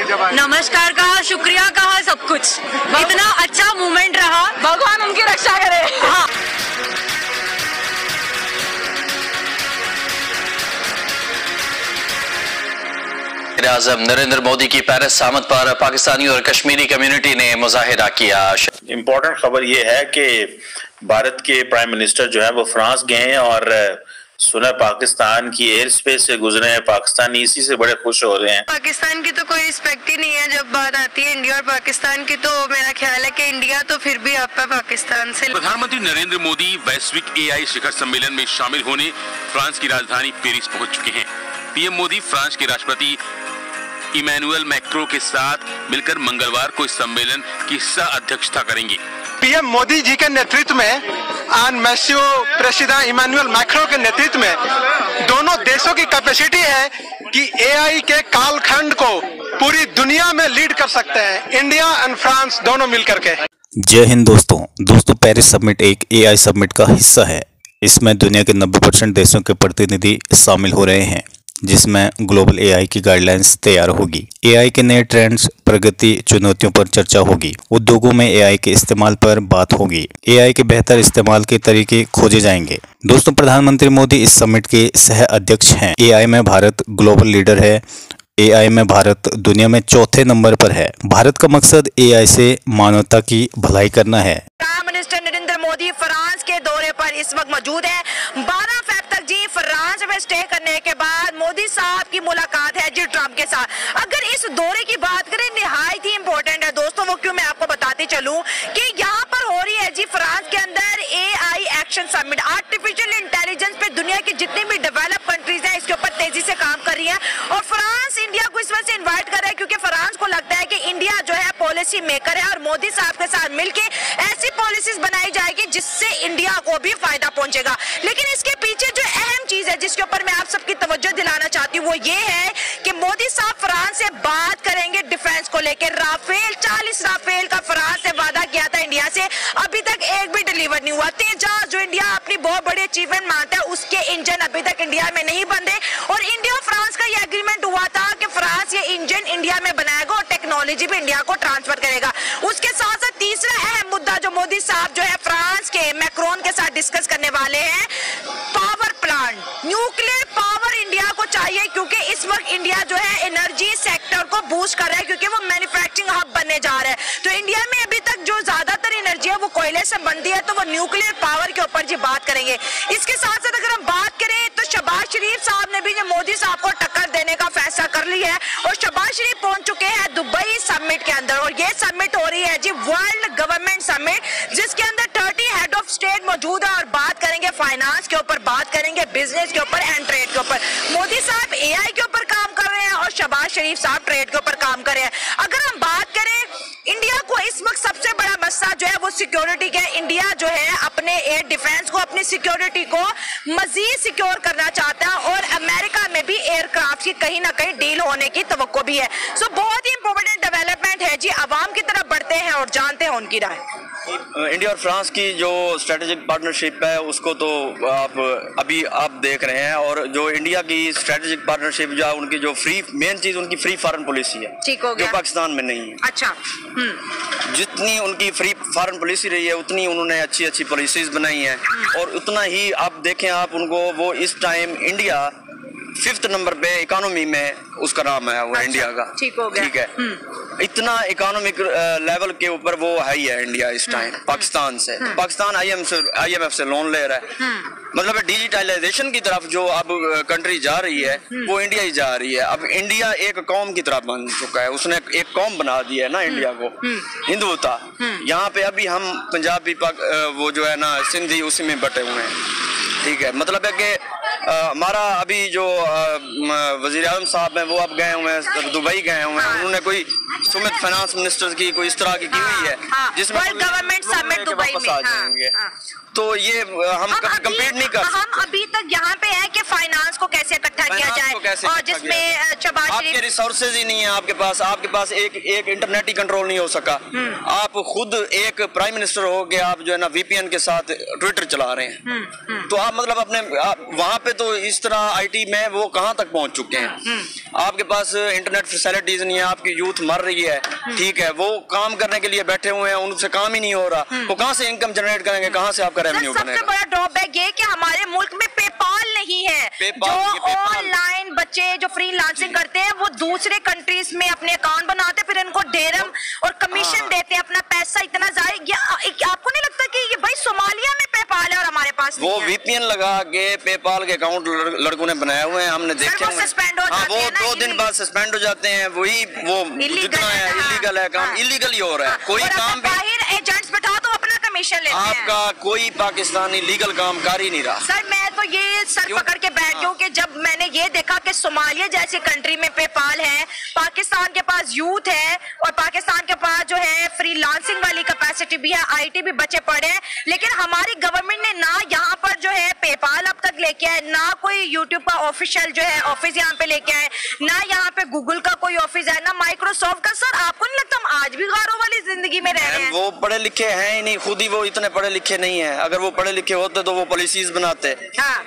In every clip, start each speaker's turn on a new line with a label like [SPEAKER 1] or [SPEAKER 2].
[SPEAKER 1] जब आए?
[SPEAKER 2] नमस्कार कहा, शुक्रिया कहा, सब कुछ। इतना अच्छा मूवमेंट रहा, भगवान उनकी रक्षा करे। हाँ।
[SPEAKER 3] आज़म नरेंद्र मोदी की पेरिस आमद पर पाकिस्तानी और कश्मीरी कम्युनिटी ने मुजाहिरा किया।
[SPEAKER 4] इम्पोर्टेंट खबर ये है कि भारत के प्राइम मिनिस्टर जो है वो फ्रांस गए हैं और सुना पाकिस्तान की एयर स्पेस से गुजरे हैं। पाकिस्तानी इसी से बड़े खुश हो रहे हैं।
[SPEAKER 2] पाकिस्तान की तो कोई रिस्पेक्ट ही नहीं है जब बात आती है इंडिया और पाकिस्तान की, तो मेरा ख्याल है कि इंडिया तो फिर भी आप पाकिस्तान से।
[SPEAKER 5] प्रधानमंत्री नरेंद्र मोदी वैश्विक AI शिखर सम्मेलन में शामिल होने फ्रांस की राजधानी पेरिस पहुंच चुके हैं। पीएम मोदी फ्रांस के राष्ट्रपति इमैनुअल मैक्रों के साथ मिलकर मंगलवार को इस सम्मेलन की सह अध्यक्षता करेंगे।
[SPEAKER 1] पीएम मोदी जी के नेतृत्व में और मैसियो प्रेसिडेंट इमैनुअल मैक्रो के नेतृत्व में दोनों देशों की कैपेसिटी है कि AI के कालखंड को पूरी दुनिया में लीड कर सकते हैं, इंडिया एंड फ्रांस दोनों मिलकर के।
[SPEAKER 6] जय हिंद दोस्तों पेरिस समिट एक AI समिट का हिस्सा है। इसमें दुनिया के 90% देशों के प्रतिनिधि शामिल हो रहे हैं, जिसमें ग्लोबल AI की गाइडलाइंस तैयार होगी। AI के नए ट्रेंड्स, प्रगति, चुनौतियों पर चर्चा होगी। उद्योगों में AI के इस्तेमाल पर बात होगी। AI के बेहतर इस्तेमाल के तरीके खोजे जाएंगे। दोस्तों, प्रधानमंत्री मोदी इस समिट के सह अध्यक्ष हैं। AI में भारत ग्लोबल लीडर है। AI में भारत दुनिया में चौथे नंबर पर है। भारत का मकसद AI से मानवता की भलाई करना है।
[SPEAKER 2] Prime minister Narendra Modi France के दौरे पर इस वक्त मौजूद है। 12 फेब तक जी फ्रांस में स्टे करने के बाद मोदी साहब की मुलाकात है जी ट्रंप के साथ। अगर इस दौरे की बात करें, निहायत ही इंपॉर्टेंट है दोस्तों। वो क्यों, मैं आपको बताती चलूं कि यहाँ पर हो रही है जी फ्रांस के अंदर AI action summit. Artificial intelligence पे दुनिया की जितनी भी डेवलप कंट्रीज हैं इसके ऊपर तेजी से काम कर रही है, और फ्रांस इंडिया को इस वजह से इन्वाइट कर रहा है क्योंकि फ्रांस को लगता है कि इंडिया जो है पॉलिसी मेकर है और मोदी साहब के साथ मिलकर ऐसी पॉलिसीज बनाई जाएगी जिससे इंडिया को भी फायदा पहुंचेगा। लेकिन इसके पीछे जो अहम चीज है जिसके ऊपर मैं आप सबकी तवज्जो दिलाना चाहती हूँ वो ये है कि मोदी साहब फ्रांस से बात करेंगे डिफेंस को लेकर। राफेल 40 राफेल का फ्रांस से वादा किया था इंडिया से, अभी तक एक भी डिलीवर नहीं हुआ। तेजास जो इंडिया अपनी बहुत बड़ी अचीवमेंट मानता है, उसके इंजन अभी तक इंडिया में नहीं बंधे, और इंडिया और फ्रांस का ये एग्रीमेंट हुआ था कि फ्रांस ये इंजन इंडिया में बनाएगा और टेक्नोलॉजी भी इंडिया को ट्रांसफर करेगा। उसके साथ साथ तीसरा अहम मुद्दा जो मोदी साहब जो है फ्रांस के मैक्रोन के साथ डिस्कस करने वाले हैं, power plant, nuclear power India को चाहिए क्योंकि इस वक्त इंडिया जो है एनर्जी सेक्टर को बूस्ट कर रहा है क्योंकि वो मैन्युफैक्चरिंग हब बनने जा रहा है। तो इंडिया में अभी तक जो ज्यादातर एनर्जी है वो कोयले से बनती है, तो वो न्यूक्लियर पावर के ऊपर जी बात करेंगे। इसके साथ साथ अगर हम बात करें तो शहबाज शरीफ साहब ने भी मोदी साहब को टक्कर देने का फैसला कर लिया है और शहबाज शरीफ पहुंच चुके हैं दुबई समिट के अंदर, और ये समिट हो रही है जी वर्ल्ड गवर्नमेंट समिट, जिसके अंदर 30 हेड ऑफ स्टेट मौजूद है और बात करेंगे फाइनेंस के ऊपर, बात करेंगे बिजनेस के ऊपर एंड ट्रेड के ऊपर। मोदी साहब AI के ऊपर काम कर रहे हैं और शहबाज शरीफ साहब ट्रेड के ऊपर काम कर रहे हैं। अगर हम बात करें इंडिया को इस वक्त सबसे बड़ा मसला जो है वो सिक्योरिटी का है। इंडिया जो है अपने एयर डिफेंस को, अपनी सिक्योरिटी को मजीद सिक्योर करना चाहता है और अमेरिका में भी एयरक्राफ्ट की कहीं ना कहीं डील होने की तवक्को भी है। सो बहुत ही इंपॉर्टेंट डेवलपमेंट है जी। आवाम की तरफ बढ़ते हैं और जानते हैं उनकी राय।
[SPEAKER 7] इंडिया और फ्रांस की जो स्ट्रेटेजिक पार्टनरशिप है उसको तो अभी आप देख रहे हैं, और जो इंडिया की स्ट्रेटेजिक पार्टनरशिप जो उनकी जो मेन चीज उनकी फ्री फॉरेन पॉलिसी है,
[SPEAKER 2] ठीक हो गया,
[SPEAKER 7] जो पाकिस्तान में नहीं है।
[SPEAKER 2] अच्छा,
[SPEAKER 7] जितनी उनकी फ्री फॉरेन पॉलिसी रही है उतनी उन्होंने अच्छी अच्छी पॉलिसीज बनाई हैं, और उतना ही आप देखें आप उनको, वो इस टाइम इंडिया 5th नंबर पे इकोनॉमी में उसका नाम है वो। अच्छा, इंडिया का ठीक हो गया, ठीक है। इतना इकोनॉमिक लेवल के ऊपर वो है ही है इंडिया इस टाइम पाकिस्तान से। पाकिस्तान IMF से लोन ले रहा है, मतलब डिजिटलाइजेशन की तरफ जो अब कंट्री जा रही है वो इंडिया ही जा रही है। अब इंडिया एक कौम की तरफ बन चुका है, उसने एक कौम बना दिया है ना इंडिया को, हिंदुता। यहाँ पे अभी हम पंजाबी वो जो है ना सिंधी उसी में बटे हुए हैं, ठीक है। मतलब है कि हमारा अभी जो वजीर आज़म साहब हैं वो अब गए हुए हैं, दुबई गए हुए हैं। उन्होंने कोई सुमित फाइनेंस मिनिस्टर की कोई इस तरह की हुई है जिसमें
[SPEAKER 2] गवर्नमेंट समिट दुबई में
[SPEAKER 7] आ जाएंगे। तो ये हम कम्पीट नहीं कर सकते।
[SPEAKER 2] हम अभी तक यहाँ पे है कि फाइनेंस को कैसे इकट्ठा किया जाए, और जिसमें
[SPEAKER 7] आपके रिसोर्सेज ही नहीं है आपके पास एक इंटरनेट ही कंट्रोल नहीं हो सका। आप खुद एक प्राइम मिनिस्टर हो के आप जो है ना VPN के साथ ट्विटर चला रहे हैं, तो आप मतलब अपने वहाँ पे तो इस तरह आईटी में वो कहाँ तक पहुंच चुके हैं। आपके पास इंटरनेट फैसिलिटीज नहीं है, आपकी यूथ मर रही है, ठीक है, वो काम करने के लिए बैठे हुए हैं, उनसे काम ही नहीं हो रहा, वो कहाँ से इनकम जनरेट करेंगे, कहाँ से आपका रेवेन्यू बनेगा।
[SPEAKER 2] सबसे बड़ा ड्रॉबैक ये कि हमारे मुल्क में पेपाल नहीं है। जो ऑनलाइन बच्चे जो फ्रीलांसिंग करते हैं वो दूसरे कंट्रीज में अपने अकाउंट बनाते हैं, फिर इनको डेरम और कमीशन देते हैं, अपना पैसा इतना जाया। आपको नहीं लगता कि ये भाई सोमालिया में पेपाल है और हमारे पास
[SPEAKER 7] वो वीपीएन लगा के पेपाल के अकाउंट लड़कों ने बनाए हुए हैं, हमने देखे हुए।
[SPEAKER 2] सस्पेंड हो जाते हैं,
[SPEAKER 7] वो 2 दिन बाद सस्पेंड हो जाते हैं। वही वो जितना है इलीगल है काम, इलीगल ही हो रहा है। कोई काम भी
[SPEAKER 2] एजेंट्स बैठा तो अपना कमीशन लेते हैं।
[SPEAKER 7] आपका कोई पाकिस्तानी लीगल काम कर ही नहीं रहा।
[SPEAKER 2] सर मैं तो ये सर पकड़ के बैठ गई कि जब मैंने ये देखा कि सोमालिया जैसी कंट्री में पेपाल है, पाकिस्तान के पास यूथ है और पाकिस्तान के पास जो है फ्रीलांसिंग वाली कैपेसिटी भी है, आईटी भी बचे पड़े हैं, लेकिन हमारी गवर्नमेंट ने ना यहाँ पर जो है पेपाल अब तक लेके आए, ना कोई यूट्यूब का ऑफिशियल जो है ऑफिस यहाँ पे लेके आए, ना यहाँ पे गूगल का कोई ऑफिस है, ना माइक्रोसॉफ्ट का। सर आपको नहीं लगता हम आज भी गारों वाली जिंदगी में रह रहे हैं?
[SPEAKER 7] वो पढ़े लिखे हैं ही नहीं, खुद ही वो इतने पढ़े लिखे नहीं है। अगर वो पढ़े लिखे होते तो वो पॉलिसीज बनाते।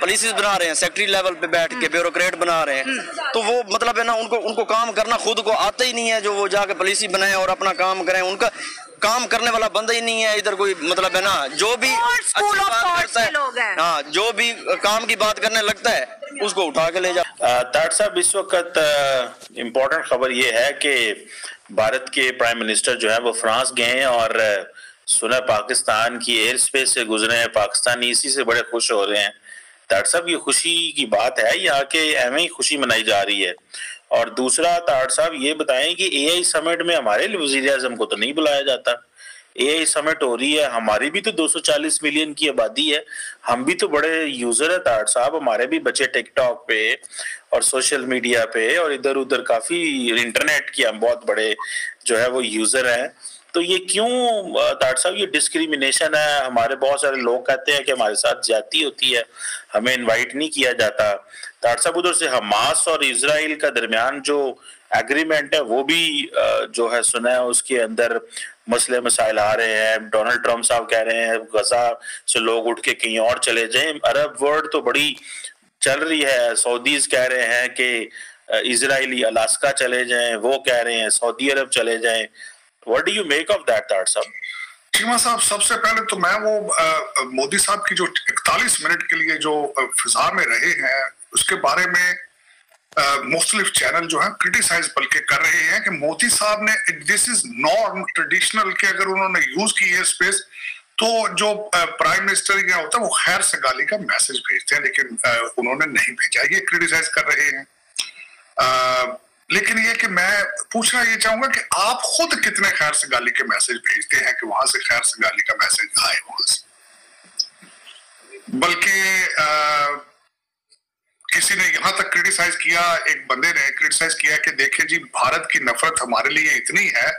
[SPEAKER 7] पॉलिसीज बना रहे हैं, सेक्रेटरी लेवल पे बैठ के ब्यूरोक्रेट बना रहे हैं, तो वो मतलब है ना, उनको काम करना खुद को आता ही नहीं है, जो वो जाके पॉलिसी बनाए और अपना काम करें। उनका काम करने वाला बंदा ही नहीं है इधर कोई, मतलब है ना, जो भी
[SPEAKER 2] स्कूल ऑफ थॉट्स के लोग हैं,
[SPEAKER 7] हाँ, जो भी काम की बात करने लगता है उसको उठा के ले जा।
[SPEAKER 4] तार साहब, इस वक्त इम्पोर्टेंट खबर ये है कि भारत के प्राइम मिनिस्टर जो है वो फ्रांस गए हैं और सुना पाकिस्तान की एयर स्पेस से गुजरे हैं। पाकिस्तानी इसी से बड़े खुश हो रहे हैं। तार साहब, ये खुशी की बात है या कि एवं ही खुशी मनाई जा रही है? और दूसरा, तार साहब ये बताएं कि एआई समिट में हमारे वज़ीर आज़म को तो नहीं बुलाया जाता। एआई समिट हो रही है, हमारी भी तो 240 मिलियन की आबादी है, हम भी तो बड़े यूजर है तार साहब, हमारे भी बच्चे टिकटॉक पे और सोशल मीडिया पे और इधर उधर काफी इंटरनेट की हम बहुत बड़े जो है वो यूजर हैं। तो ये क्यों तार साहब, ये डिस्क्रिमिनेशन है? हमारे बहुत सारे लोग कहते हैं कि हमारे साथ ज्यादती होती है, हमें इनवाइट नहीं किया जाता। तार साहब, उधर से हमास और इजराइल का दरमियान जो एग्रीमेंट है वो भी जो है सुना है उसके अंदर मसले मसाइल आ रहे हैं। डोनाल्ड ट्रम्प साहब कह रहे हैं गजा से लोग उठ के कहीं और चले जाएं। अरब वर्ल्ड तो बड़ी चल रही है, सऊदीज कह रहे हैं कि इजरायली अलास्का चले जाएं, वो कह रहे हैं सऊदी अरब चले जाएं। What do you make of that, तार साहब?
[SPEAKER 8] चीमा साहब, सबसे पहले तो मैं वो मोदी साहब की जो 41 मिनट के लिए जो फिजा में रहे हैं उसके बारे में मुख्तलिफ चैनल जो है क्रिटिसाइज बल्कि कर रहे हैं कि मोदी साहब ने, दिस इज नॉर्म ट्रेडिशनल, कि अगर उन्होंने यूज की है स्पेस तो जो प्राइम मिनिस्टर क्या होता है वो खैर सगाली का मैसेज भेजते हैं, लेकिन उन्होंने नहीं भेजा, ये क्रिटिसाइज कर रहे हैं। लेकिन ये कि मैं पूछना ये चाहूंगा कि आप खुद कितने खैर सगाली के मैसेज भेजते हैं कि वहां से खैर सगाली का मैसेज आए वहां से? बल्कि किसी ने यहां तक क्रिटिसाइज किया, एक बंदे ने क्रिटिसाइज किया कि देखें जी, भारत की नफरत हमारे लिए इतनी है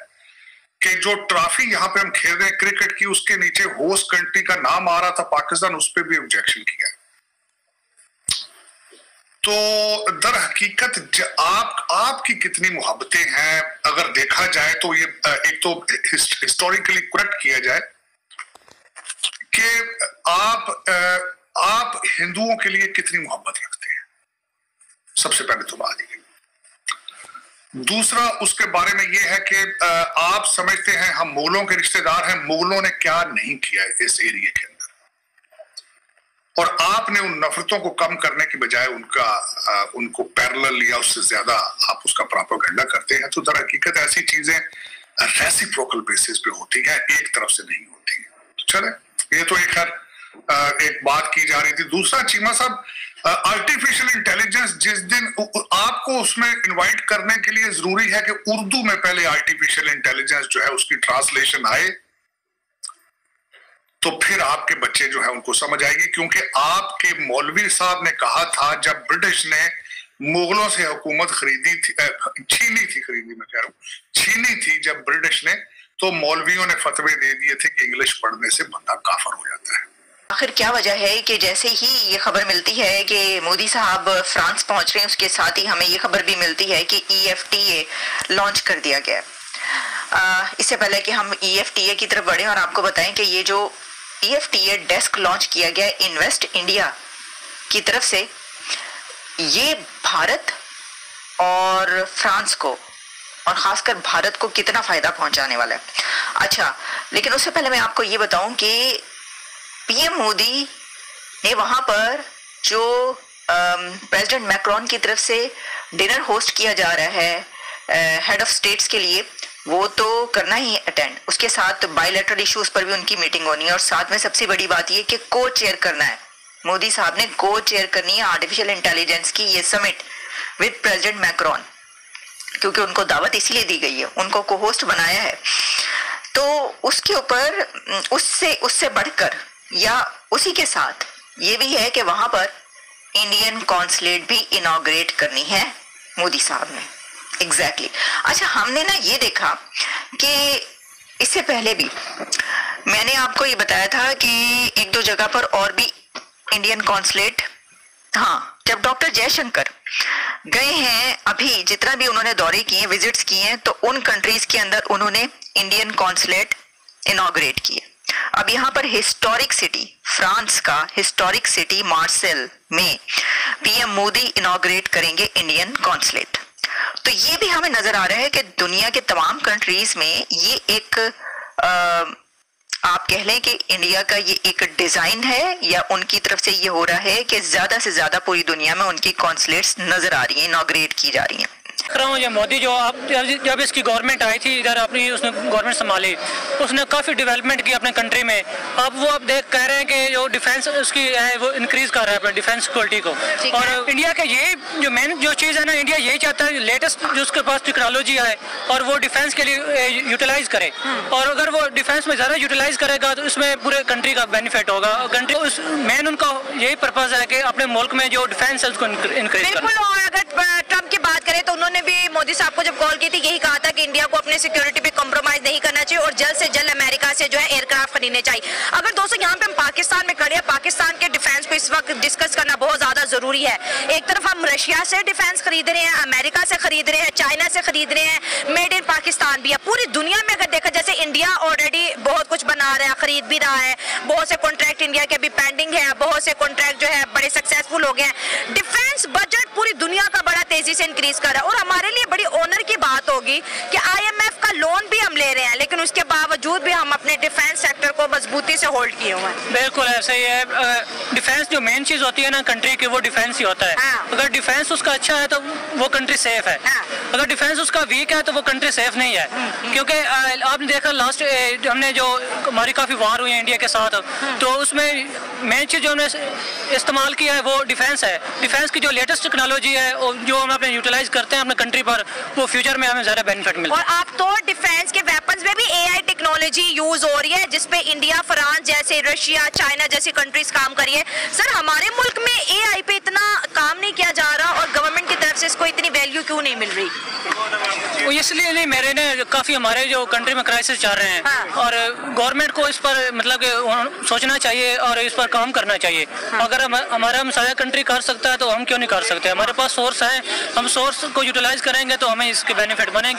[SPEAKER 8] कि जो ट्रॉफी यहाँ पे हम खेल रहे हैं क्रिकेट की, उसके नीचे होस्ट कंट्री का नाम आ रहा था पाकिस्तान, उस पर भी ऑब्जेक्शन किया। तो दर हकीकत आपकी कितनी मोहब्बतें हैं अगर देखा जाए तो ये एक तो हिस्टोरिकली करेक्ट किया जाए कि आप हिंदुओं के लिए कितनी मोहब्बत रखते हैं, सबसे पहले तो बात ये। दूसरा उसके बारे में ये है कि आप समझते हैं हम मुगलों के रिश्तेदार हैं, मुगलों ने क्या नहीं किया इस एरिया के अंदर, और आपने उन नफरतों को कम करने की बजाय उनको पैरेलल या उससे ज्यादा आप उसका प्रोपेगेंडा करते हैं। तो दर हकीकत ऐसी चीजें रेसिप्रोकल बेसिस पे होती है, एक तरफ से नहीं होती है। तो चले, ये तो एक बात की जा रही थी। दूसरा चीमा साहब, आर्टिफिशियल इंटेलिजेंस, जिस दिन आपको उसमें इनवाइट करने के लिए जरूरी है कि उर्दू में पहले आर्टिफिशियल इंटेलिजेंस जो है उसकी ट्रांसलेशन आए, तो फिर आपके बच्चे जो है उनको समझ आएगी। क्योंकि आपके मौलवी साहब ने कहा था जब ब्रिटिश ने मुगलों से हुकूमत खरीदी थी, छीनी थी जब ब्रिटिश ने, तो मौलवियों ने फतवे दे दिए थे कि इंग्लिश पढ़ने से बंदा काफिर हो जाता है।
[SPEAKER 2] आखिर क्या वजह है कि जैसे ही ये खबर मिलती है कि मोदी साहब फ्रांस पहुंच रहे हैं, उसके साथ ही हमें ये खबर भी मिलती है कि EFTA लॉन्च कर दिया गया। इससे पहले कि हम EFTA की तरफ बढ़े और आपको बताएं कि ये जो EFTA डेस्क लॉन्च किया गया इन्वेस्ट इंडिया की तरफ से, ये भारत और फ्रांस को और खासकर भारत को कितना फायदा पहुंचाने वाला है। अच्छा, लेकिन उससे पहले मैं आपको ये बताऊं कि पीएम मोदी ने वहां पर जो प्रेसिडेंट मैक्रोन की तरफ से डिनर होस्ट किया जा रहा है हेड ऑफ स्टेट्स के लिए, वो तो करना ही अटेंड, उसके साथ बायलैटरल इश्यूज पर भी उनकी मीटिंग होनी है और साथ में सबसे बड़ी बात ये कि को चेयर करना है, मोदी साहब ने को चेयर करनी है आर्टिफिशियल इंटेलिजेंस की ये समिट विद प्रेसिडेंट मैक्रोन, क्योंकि उनको दावत इसीलिए दी गई है, उनको को होस्ट बनाया है। तो उसके ऊपर उससे बढ़कर या उसी के साथ ये भी है कि वहां पर इंडियन कॉन्सुलेट भी इनॉग्रेट करनी है मोदी साहब ने। एग्जैक्टली। अच्छा, हमने ना ये देखा कि इससे पहले भी मैंने आपको ये बताया था कि एक दो जगह पर और भी इंडियन कॉन्सुलेट, हाँ, जब डॉक्टर जयशंकर गए हैं, अभी जितना भी उन्होंने दौरे किए, विजिट्स किए हैं, तो उन कंट्रीज के अंदर उन्होंने इंडियन कॉन्सुलेट इनॉग्रेट किए। अब यहाँ पर हिस्टोरिक सिटी, फ्रांस का हिस्टोरिक सिटी मार्सेल में पीएम मोदी इनॉग्रेट करेंगे इंडियन कॉन्सुलेट। तो ये भी हमें नजर आ रहा है कि दुनिया के तमाम कंट्रीज में ये एक आप कह लें कि इंडिया का ये एक डिजाइन है या उनकी तरफ से ये हो रहा है कि ज्यादा से ज्यादा पूरी दुनिया में उनकी कॉन्सुलेट्स नजर आ रही हैं, इनॉग्रेट की जा रही हैं।
[SPEAKER 9] ये मोदी जो जब इसकी गवर्नमेंट आई थी इधर, अपनी उसने गवर्नमेंट संभाली, उसने काफ़ी डेवलपमेंट की अपने कंट्री में। अब वो अब कह रहे हैं कि जो डिफेंस उसकी है वो इंक्रीज कर रहा है अपने डिफेंस सिक्योरिटी को। और इंडिया के ये जो मेन जो चीज़ है ना, इंडिया यही चाहता है लेटेस्ट जो उसके पास टेक्नोलॉजी है और वो डिफेंस के लिए यूटिलाइज करे, और अगर वो डिफेंस में ज़्यादा यूटिलाइज करेगा तो इसमें पूरे कंट्री का बेनिफिट होगा। कंट्री उस मेन उनका यही पर्पज है कि अपने मुल्क में जो डिफेंस है उसको इंक्रीज करना।
[SPEAKER 2] और अगर ट्रम्प की बात करें तो उन्होंने भी मोदी साहब को जब कॉल की थी यही कहा था कि इंडिया को अपने सिक्योरिटी पे कॉम्प्रोमाइज नहीं करना चाहिए और जल्द से जल्द अमेरिका से जो है एयरक्राफ्ट खरीदने चाहिए। अगर दोस्तों यहाँ पे हम पाकिस्तान में खड़े हैं, पाकिस्तान के डिफेंस को इस वक्त डिस्कस करना बहुत ज्यादा जरूरी है। एक तरफ हम रशिया से डिफेंस खरीद रहे हैं, अमेरिका से खरीद रहे हैं, चाइना से खरीद रहे हैं, मेड इन पाकिस्तान भी है। पूरी दुनिया में अगर देखा, जैसे इंडिया ऑलरेडी बहुत कुछ बना रहा है, खरीद भी रहा है, बहुत से कॉन्ट्रैक्ट इंडिया के भी पेंडिंग है, बहुत से कॉन्ट्रैक्ट जो है बड़े सक्सेसफुल हो गए हैं। डिफेंस बजट पूरी दुनिया का बड़ा तेजी से इंक्रीज कर रहा है और हमारे लिए बड़ी ऑनर की बात होगी कि IMF का लोन भी हम ले रहे हैं, लेकिन उसके बावजूद भी हम अपने डिफेंस सेक्टर को मजबूती से होल्ड किए हुए हैं।
[SPEAKER 9] बिल्कुल ऐसे ही है। डिफेंस जो मेन चीज होती है ना कंट्री की, वो डिफेंस ही होता है। अगर डिफेंस उसका अच्छा है तो वो कंट्री सेफ है, अगर डिफेंस उसका वीक है तो वो कंट्री सेफ नहीं है। क्योंकि आपने देखा लास्ट हमने जो हमारी काफी वार हुई है इंडिया के साथ, तो उसमें मेन चीज जो हमने इस्तेमाल किया है वो डिफेंस है। डिफेंस की जो लेटेस्ट टेक्नोलॉजी है जो हम अपने यूटिलाइज करते हैं अपने कंट्री पर, वो फ्यूचर में हमें ज्यादा बेनिफिट मिलता है।
[SPEAKER 2] और अब तो डिफेंस के वेपन्स में भी AI टेक्नोलॉजी यूज हो रही है, जिसपे इंडिया, फ्रांस जैसे, रशिया, चाइना जैसी कंट्रीज काम कर रही है। सर, हमारे मुल्क में AI पे इतना काम नहीं किया जा रहा और गवर्नमेंट की तरफ से इसको इतनी वैल्यू क्यों नहीं मिल रही?
[SPEAKER 9] वो इसलिए नहीं, मेरे ने काफी हमारे जो कंट्री में क्राइसिस चल रहे हैं और गवर्नमेंट को इस पर मतलब सोचना चाहिए और इस पर काम करना चाहिए। अगर हमारा सारा कंट्री कर सकता है तो हम क्यों नहीं कर सकते? हमारे पास सोर्स है, हम सोर्स को यूटिलाइज करेंगे तो हमें इसके बेनिफिट बनेंगे।